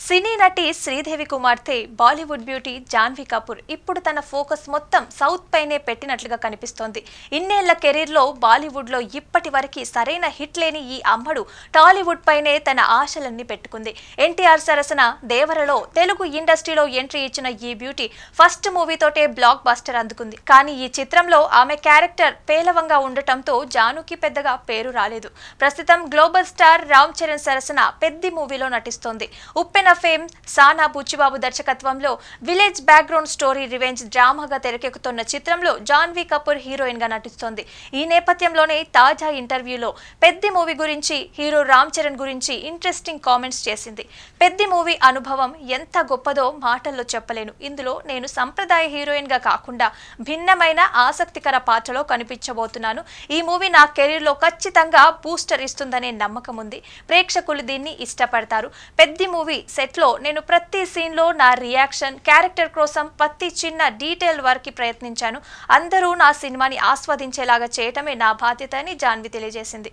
సినీ నటి శ్రీదేవి కుమార్తె బాలీవుడ్ బ్యూటీ జాన్వీ కపూర్ ఇప్పుడు తన ఫోకస్ మొత్తం సౌత్ పైనే పెట్టినట్లుగా కనిపిస్తోంది. ఇన్నేళ్ల కెరీర్లో బాలీవుడ్లో ఇప్పటి వరకు సరైన హిట్ లేని ఈ అమ్మడు టాలీవుడ్ పైనే తన ఆశలన్నీ పెట్టుకుంది. ఎన్టీఆర్ సరసన దేవరలో తెలుగు ఇండస్ట్రీలో ఎంట్రీ ఇచ్చిన ఈ బ్యూటీ ఫస్ట్ మూవీతోటే బ్లాక్ బస్టర్ అందుకుంది. కానీ ఈ చిత్రంలో ఆమె క్యారెక్టర్ పేలవంగా ఉండటంతో జానుకి పెద్దగా పేరు రాలేదు. ప్రస్తుతం గ్లోబల్ స్టార్ రామ్ చరణ్ సరసన పెద్ది మూవీలో నటిస్తోంది. ఉప్పెన ఫేమ్ సానా బుచ్చిబాబు దర్శకత్వంలో విలేజ్ బ్యాక్గ్రౌండ్ స్టోరీ రివెంజ్ డ్రామాగా తెరకెక్కుతున్న చిత్రంలో జాన్వీ కపూర్ హీరోయిన్ గా నటిస్తోంది. ఈ నేపథ్యంలోనే తాజా ఇంటర్వ్యూలో పెద్ది మూవీ గురించి హీరో రామ్ చరణ్ గురించి ఇంట్రెస్టింగ్ కామెంట్స్ చేసింది. పెద్ది మూవీ అనుభవం ఎంత గొప్పదో మాటల్లో చెప్పలేను. ఇందులో నేను సంప్రదాయ హీరోయిన్ గా కాకుండా భిన్నమైన ఆసక్తికర పాత్రలో కనిపించబోతున్నాను. ఈ మూవీ నా కెరీర్ లో ఖచ్చితంగా బూస్టర్ ఇస్తుందనే నమ్మకం ఉంది. ప్రేక్షకులు దీన్ని ఇష్టపడతారు. పెద్ది మూవీ సెట్ లో నేను ప్రతి సీన్ లో నా రియాక్షన్ క్యారెక్టర్ కోసం ప్రతి చిన్న డీటెయిల్ వరకు ప్రయత్నించాను. అందరూ నా సినిమాని ఆస్వాదించేలాగా చేయటమే నా బాధ్యత అని జాన్వీ తెలియజేసింది.